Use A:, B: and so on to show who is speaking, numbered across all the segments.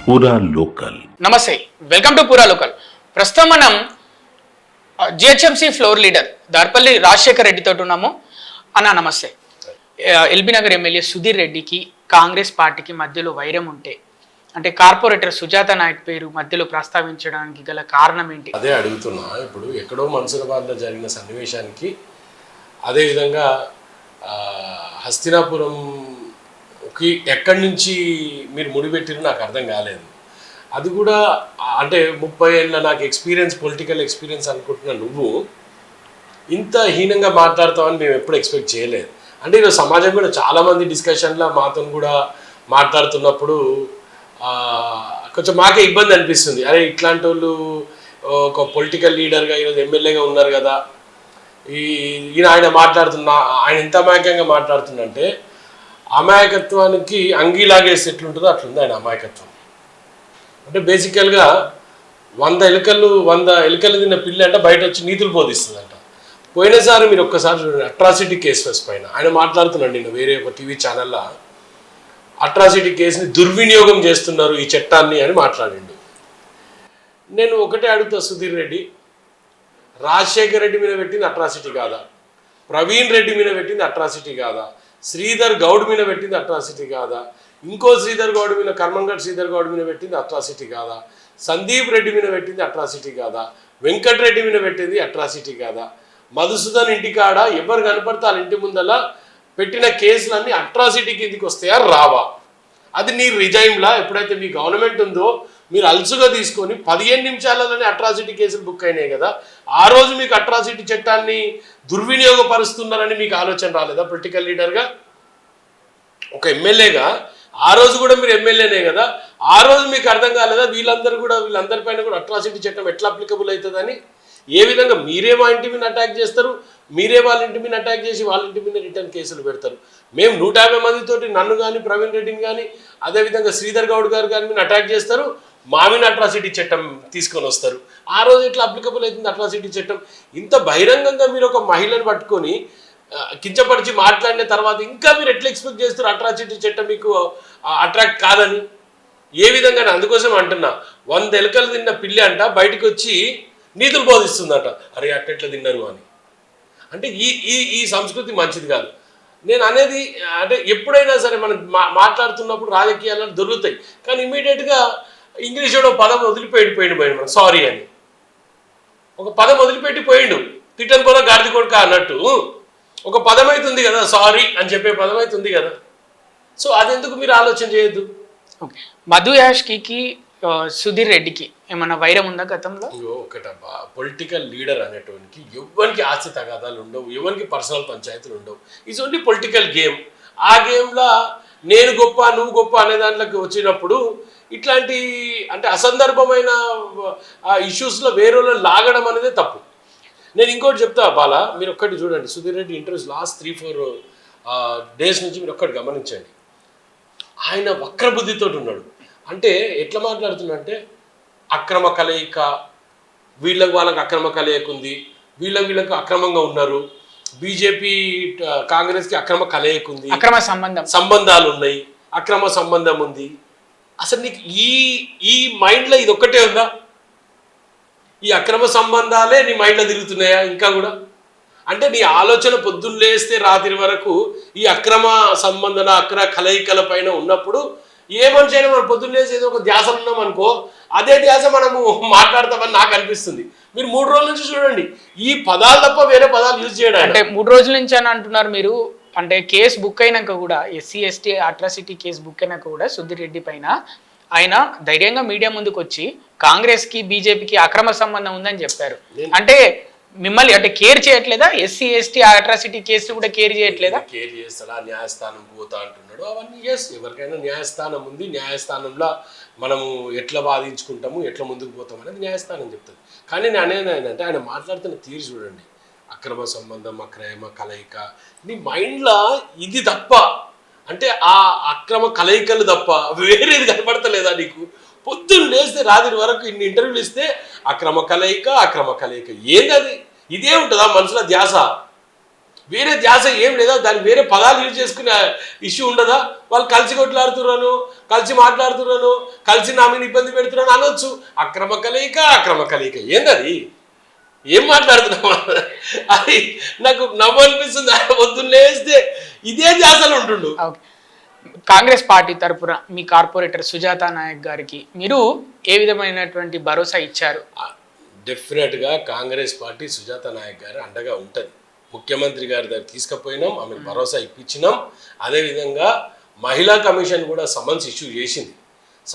A: పూరా లోకల్.
B: నమస్తే, welcome to పూరా లోకల్. ప్రస్తుతం మనం GHMC floor leader Darpalli Rajasekhar రెడ్డితో ఉన్నాము. అన్న నమస్తే. ఎల్బీ నగర్ ఎమ్మెల్యే సుధీర్ రెడ్డికి కాంగ్రెస్ పార్టీకి మధ్యలో వైరం ఉంటే, అంటే కార్పొరేటర్ సుజాత నాయక్ పేరు మధ్యలో ప్రస్తావించడానికి గల కారణం ఏంటి?
C: అదే అడుగుతున్నా. ఇప్పుడు ఎక్కడో మన్సూరాబాద్లో జరిగిన సన్నివేశానికి అదేవిధంగా హస్తినాపురంకి ఎక్కడి నుంచి మీరు ముడిపెట్టిరో నాకు అర్థం కాలేదు. అది కూడా అంటే 30 ఏళ్ళ నాకు ఎక్స్పీరియన్స్, పొలిటికల్ ఎక్స్పీరియన్స్ అనుకుంటున్నా, నువ్వు ఇంత హీనంగా మాట్లాడతావని మేము ఎప్పుడు ఎక్స్పెక్ట్ చేయలేదు. అంటే ఈరోజు సమాజం కూడా చాలామంది డిస్కషన్లో మాతో కూడా మాట్లాడుతున్నప్పుడు కొంచెం మాకే ఇబ్బంది అనిపిస్తుంది. అరే ఇట్లాంటి వాళ్ళు ఒక పొలిటికల్ లీడర్గా ఈరోజు ఎమ్మెల్యేగా ఉన్నారు కదా, ఆయన మాట్లాడుతున్నా, ఆయన ఎంత అమాయకంగా మాట్లాడుతుందంటే అమాయకత్వానికి అంగీలాగేసి ఎట్లుంటుందో అట్లుంది ఆయన అమాయకత్వం. అంటే బేసికల్గా 100 ఎలుకలు తిన్న పిల్లి అంటే బయట వచ్చి నీతులు బోధిస్తుందంట. పోయినసారి మీరు ఒక్కసారి చూడండి, అట్రాసిటీ కేసెస్ పైన ఆయన మాట్లాడుతున్నాడు. నేను వేరే ఒక టీవీ ఛానల్లో అట్రాసిటీ కేసుని దుర్వినియోగం చేస్తున్నారు ఈ చట్టాన్ని అని మాట్లాడిండు. నేను ఒకటే అడుగుతా, సుధీర్ రెడ్డి, రాజశేఖర్ రెడ్డి మీద పెట్టింది అట్రాసిటీ కాదా? ప్రవీణ్ రెడ్డి మీద పెట్టింది అట్రాసిటీ కాదా? శ్రీధర్ గౌడ్ మీద పెట్టింది అట్రాసిటీ కాదా? ఇంకో శ్రీధర్ గౌడ్ మీద, కర్మంగడ్ శ్రీధర్ గౌడ్ మీద పెట్టింది అట్రాసిటీ కాదా? సందీప్ రెడ్డి మీద పెట్టింది అట్రాసిటీ కాదా? వెంకటరెడ్డి మీద పెట్టింది అట్రాసిటీ కాదా? మధుసూదన్ ఇంటికాడ ఎవరు కనపడితే వాళ్ళ ఇంటి ముందలా పెట్టిన కేసులన్నీ అట్రాసిటీ కిందికి వస్తాయా రావా? అది నీ రిజైమ్లా ఎప్పుడైతే మీ గవర్నమెంట్ ఉందో మీరు అలసుగా తీసుకొని 15 నిమిషాలలోనే అట్రాసిటీ కేసులు బుక్ అయినాయి కదా. ఆ రోజు మీకు అట్రాసిటీ చట్టాన్ని దుర్వినియోగపరుస్తున్నారని మీకు ఆలోచన రాలేదా? పొలిటికల్ లీడర్గా, ఒక ఎమ్మెల్యేగా ఆ రోజు కూడా మీరు ఎమ్మెల్యేనే కదా, ఆ రోజు మీకు అర్థం కాలేదా వీళ్ళందరిపైన కూడా అట్రాసిటీ చట్టం ఎట్లా అప్లికబుల్ అవుతుందని? ఏ విధంగా మీరే మా ఇంటి మీద అటాక్ చేస్తారు, మీరే వాళ్ళ ఇంటి మీద అటాక్ చేసి వాళ్ళ ఇంటి మీద రిటర్న్ కేసులు పెడతారు. మేము 150 మందితోటి నన్ను కానీ, ప్రవీణ్ రెడ్డిని కానీ, అదేవిధంగా శ్రీధర్ గౌడ్ గారు కానీ మీద అటాక్ చేస్తారు, మా మీద అట్రాసిటీ చట్టం తీసుకొని వస్తారు. ఆ రోజు ఎట్లా అప్లికబుల్ అవుతుంది అట్రాసిటీ చట్టం? ఇంత బహిరంగంగా మీరు ఒక మహిళను పట్టుకొని కించపరిచి మాట్లాడిన తర్వాత ఇంకా మీరు ఎట్లా ఎక్స్పెక్ట్ చేస్తారు అట్రాసిటీ చట్టం మీకు అట్రాక్ట్ కాదని? ఏ విధంగా? అందుకోసం అంటున్నా, 100 ఎలుకలు తిన్న పిల్లి అంట బయటకు వచ్చి నీతులు బోధిస్తుందట, అరే అట్టెట్లా తిన్నారు అని. అంటే ఈ సంస్కృతి మంచిది కాదు. నేను అనేది అంటే ఎప్పుడైనా సరే మనం మాట్లాడుతున్నప్పుడు రాజకీయాలను దొరుకుతాయి, కానీ ఇమీడియట్గా ఇంగ్లీషులో పదం వదిలిపోయిండు మనం సారీ అని. ఒక పదం వదిలిపెట్టి పోయిండు, తిట్టని కూడా గాడిద కొడుక అన్నట్టు ఒక పదం అవుతుంది కదా, సారీ అని చెప్పే పదం అవుతుంది కదా. సో అదెందుకు మీరు ఆలోచన చేయొద్దు?
B: ఓకే, మధు యాష్కి సుధీర్ రెడ్డికి ఏమన్నా వైరం ఉందా గతంలో?
C: ఒకటబ్బా, పొలిటికల్ లీడర్ అనేటువంటి ఎవరికి ఆస్తి తగాదాలు ఉండవు, ఎవరికి పర్సనల్ పంచాయతీలు ఉండవు. Is only political game. ఆ గేమ్లో నేను గొప్ప నువ్వు గొప్ప అనే దాంట్లోకి వచ్చినప్పుడు ఇట్లాంటి అంటే అసందర్భమైన ఇష్యూస్లో వేరే లాగడం అనేది తప్పు. నేను ఇంకోటి చెప్తా బాలా, మీరు ఒక్కటి చూడండి, Sudheer Reddy interviews last 3-4 days నుంచి మీరు ఒక్కటి గమనించండి. ఆయన వక్రబుద్ధితో ఉన్నాడు. అంటే ఎట్లా మాట్లాడుతున్నా, అక్రమ కలయిక, వాళ్ళకి అక్రమ కలయిక ఉంది, వీళ్ళకు అక్రమంగా ఉన్నారు, బీజేపీ కాంగ్రెస్కి అక్రమ కలయిక ఉంది,
B: అక్రమ
C: సంబంధాలు ఉన్నాయి, అక్రమ సంబంధం ఉంది. అసలు నీకు ఈ మైండ్లో ఇది ఒక్కటే ఉందా? ఈ అక్రమ సంబంధాలే నీ మైండ్లో తిరుగుతున్నాయా ఇంకా కూడా? అంటే నీ ఆలోచన పొద్దున్న లేస్తే రాత్రి వరకు ఈ అక్రమ సంబంధన, అక్రమ కలయికల పైన ఉన్నప్పుడు ఏ మనిషి అయినా మనం పొద్దున్న లేసి ఏదో ఒక ధ్యాస ఉన్నాం అనుకో, అదే ధ్యాస మనము మాట్లాడతామని నాకు అనిపిస్తుంది. మీరు 3 రోజుల నుంచి చూడండి, ఈ పదాలు తప్ప వేరే పదాలు యూజ్ చేయడం.
B: అంటే 3 రోజుల నుంచి అని అంటున్నారు మీరు. అంటే కేసు బుక్ అయినాక కూడా, SC ST atrocity case book అయినాక కూడా సుధీర్ రెడ్డి పైన ఆయన ధైర్యంగా మీడియా ముందుకు వచ్చి కాంగ్రెస్కి బీజేపీకి అక్రమ సంబంధం ఉందని చెప్పారు. అంటే మిమ్మల్ని అంటే కేర్ చేయట్లేదా? ఎస్సీ ఎస్టీ అట్రాసిటీ కేసు కూడా కేర్ చేయట్లేదా?
C: కేర్ చేస్తాడా? న్యాయస్థానం పోతా అంటున్నాడు. అవన్నీ ఎవరికైనా న్యాయస్థానం ఉంది, న్యాయస్థానంలో మనము ఎట్లా వాదించుకుంటాము, ఎట్లా ముందుకు పోతాం అనేది న్యాయస్థానం చెప్తుంది. కానీ నేను అనేది ఏంటంటే ఆయన మాట్లాడుతున్న తీరు చూడండి, అక్రమ సంబంధం, అక్రమ కలయిక, నీ మైండ్లో ఇది తప్ప, అంటే ఆ అక్రమ కలయికలు తప్ప వేరేది కనపడతలేదా నీకు? పొద్దున్న లేస్తే రాత్రి వరకు ఇన్ని ఇంటర్వ్యూలు ఇస్తే అక్రమ కలయిక ఏంది అది? ఇదే ఉంటుందా మనసులో ధ్యాస? వేరే ధ్యాస ఏం లేదా, దానికి వేరే పదాలు యూజ్ చేసుకునే ఇష్యూ ఉండదా? వాళ్ళు కలిసి కొట్లాడుతున్నాను, కలిసి మాట్లాడుతున్నాను, కలిసి నా మీద ఇబ్బంది పెడుతున్నాను అనొచ్చు. అక్రమ కలయిక ఏందది? ఏం మాట్లాడుతున్నాం? అది నాకు నవ్వు అనిపిస్తుంది. పొద్దున్నేస్తే ఇదే ధ్యాసలు ఉంటుండు.
B: కాంగ్రెస్ పార్టీ తరపున మీ కార్పొరేటర్ సుజాత నాయక్ గారికి మీరు ఏ విధమైనటువంటి భరోసా ఇచ్చారు?
C: డెఫినెట్గా కాంగ్రెస్ పార్టీ సుజాత నాయక్ గారు అండగా ఉంటుంది. ముఖ్యమంత్రి గారి దగ్గర తీసుకుపోయినాం, ఆమెకు భరోసా ఇప్పించినాం. అదేవిధంగా మహిళా కమిషన్ కూడా సమన్స్ ఇష్యూ చేసింది.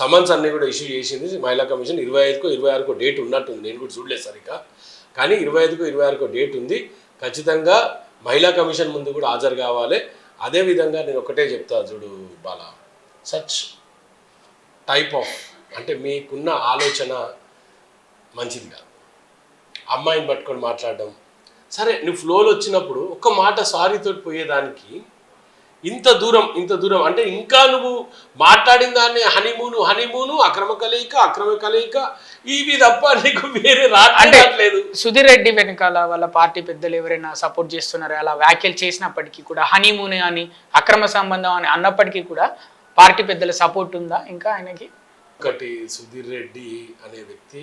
C: సమన్స్ అన్ని కూడా ఇష్యూ చేసింది మహిళా కమిషన్. 25కో 26కో డేట్ ఉన్నట్టుంది, నేను కూడా చూడలేదు సరిగ్గా. కానీ 25కో 26కో డేట్ ఉంది. ఖచ్చితంగా మహిళా కమిషన్ ముందు కూడా హాజరు కావాలి. అదేవిధంగా నేను ఒకటే చెప్తా చూడు బాలా, సచ్ టైప్ ఆఫ్ అంటే మీకున్న ఆలోచన మంచిది కాదు. అమ్మాయిని పట్టుకొని మాట్లాడడం సరే, నువ్వు ఫ్లోలో వచ్చినప్పుడు ఒక్క మాట సారీతో పోయేదానికి ఇంత దూరం అంటే ఇంకా నువ్వు మాట్లాడిన దాన్ని హనీమూను అక్రమ కలయిక ఇవి తప్ప నీకు వేరే రావట్లేదు.
B: సుధీర్ రెడ్డి వెనకాల వాళ్ళ పార్టీ పెద్దలు ఎవరైనా సపోర్ట్ చేస్తున్నారా? అలా వ్యాఖ్యలు చేసినప్పటికీ కూడా హనీమూన్ అని అక్రమ సంబంధం అని అన్నప్పటికీ కూడా పార్టీ పెద్దల సపోర్ట్ ఉందా ఇంకా ఆయనకి?
C: ఒకటి, సుధీర్ రెడ్డి అనే వ్యక్తి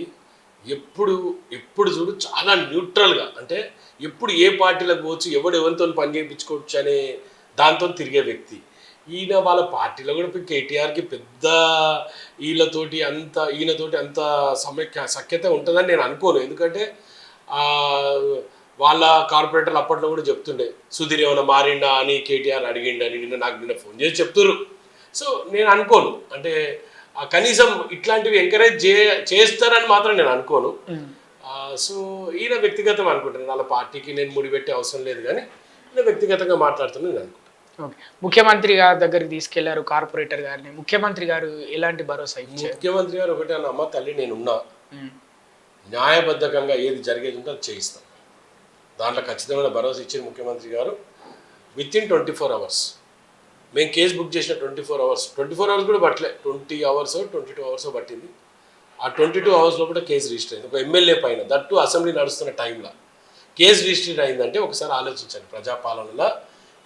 C: ఎప్పుడు చూడు చాలా న్యూట్రల్గా, అంటే ఎప్పుడు ఏ పార్టీలకు పోవచ్చు, ఎవరితో పని చేయించుకోవచ్చు అనే దాంతో తిరిగే వ్యక్తి. ఈయన వాళ్ళ పార్టీలో కూడా కేటీఆర్కి పెద్ద ఈయనతోటి అంత సఖ్యత ఉంటుందని నేను అనుకోను. ఎందుకంటే వాళ్ళ కార్పొరేటర్లు అప్పట్లో కూడా చెప్తుండే సుధీర్ ఏమైనా మారిండా అని కేటీఆర్ అడిగిండని నిన్న ఫోన్ చేసి చెప్తున్నారు. సో నేను అనుకోను, అంటే కనీసం ఇట్లాంటివి ఎంకరేజ్ చేస్తారని మాత్రం నేను అనుకోను. సో ఈయన వ్యక్తిగతం అనుకుంటాను, వాళ్ళ పార్టీకి నేను ముడిపెట్టే అవసరం లేదు, కానీ ఈయన వ్యక్తిగతంగా మాట్లాడుతున్నాను నేను అనుకుంటాను.
B: ముఖ్యమంత్రి గారి దగ్గరికి తీసుకెళ్లారు కార్పొరేటర్ గారిని, ముఖ్యమంత్రి గారు ఎలాంటి భరోసా ఇచ్చారు?
C: ముఖ్యమంత్రి గారు ఒకటే అమ్మ తల్లి నేనున్నా, న్యాయబద్ధంగా ఏది జరిగేది ఉంటే అది చేయిస్తాం, దాంట్లో ఖచ్చితమైన భరోసా ఇచ్చిన ముఖ్యమంత్రి గారు. వితిన్ 24 hours మేము కేసు బుక్ చేసిన 24 hours కూడా పట్టలే, 20 hours 22 hours పట్టింది. ఆ 22 hours లోపల కేసు రిజిస్టర్ అయింది. ఒక ఎమ్మెల్యే పైన, దట్టు అసెంబ్లీ నడుస్తున్న టైంలో కేసు రిజిస్టర్ అయిందంటే ఒకసారి ఆలోచించండి. ప్రజాపాలనలో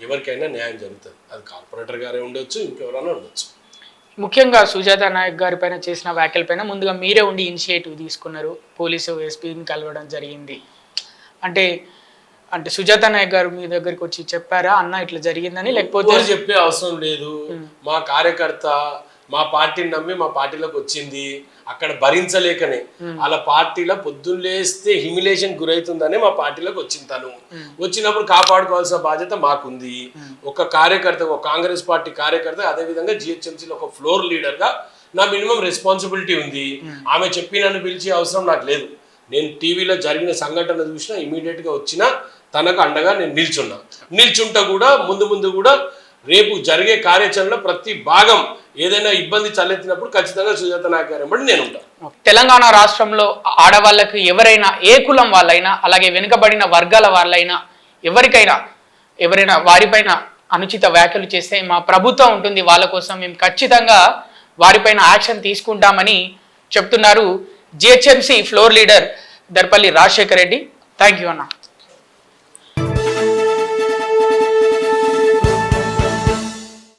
C: ఎవరికైనా న్యాయం జరుగుతుంది, అది కార్పొరేటర్ గారే ఉండొచ్చు, ఇంకెవరైనా ఉండొచ్చు.
B: ముఖ్యంగా సుజాత నాయక్ గారి పైన చేసిన వ్యాఖ్యలపైన ముందుగా మీరే ఉండి ఇనిషియేటివ్ తీసుకున్నారు, పోలీసు ఎస్పీని కలవడం జరిగింది. అంటే సుజాత నాయక్ గారు మీ దగ్గరికి వచ్చి చెప్పారా అన్న ఇట్లా జరిగిందని? లేకపోతే
C: చెప్పే అవసరం లేదు, మా కార్యకర్త మా పార్టీని నమ్మి మా పార్టీలోకి వచ్చింది, అక్కడ భరించలేకనే అలా పార్టీలో పొద్దున్న లేస్తే హ్యూమిలేషన్ గురవుతుందనే మా పార్టీలోకి వచ్చింది. తను వచ్చినప్పుడు కాపాడుకోవాల్సిన బాధ్యత మాకుంది. ఒక కార్యకర్త, ఒక కాంగ్రెస్ పార్టీ కార్యకర్త, అదేవిధంగా జిహెచ్ఎంసీలో ఒక ఫ్లోర్ లీడర్గా నా మినిమం రెస్పాన్సిబిలిటీ ఉంది. ఆమె చెప్పి నన్ను పిలిచే అవసరం నాకు లేదు. నేను టీవీలో జరిగిన సంఘటన చూసినా ఇమీడియట్గా వచ్చినా తనకు అండగా నేను నిల్చుంటా కూడా ముందు కూడా రేపు జరిగే కార్యాచరణలో ప్రతి భాగం ఏదైనా ఇబ్బంది తలెత్తినప్పుడు ఖచ్చితంగా సుజాత నాయక్ గారు వెంబడి నేను ఉంటాను.
B: తెలంగాణ రాష్ట్రంలో ఆడవాళ్ళకు ఎవరైనా, ఏ కులం వాళ్ళైనా, అలాగే వెనుకబడిన వర్గాల వాళ్ళైనా, ఎవరైనా వారిపైన అనుచిత వ్యాఖ్యలు చేస్తే మా ప్రభుత్వం ఉంటుంది వాళ్ళ కోసం, మేము ఖచ్చితంగా వారిపైన యాక్షన్ తీసుకుంటామని చెప్తున్నారు GHMC floor leader Darpalli Rajasekhar Reddy. Thank you అన్న.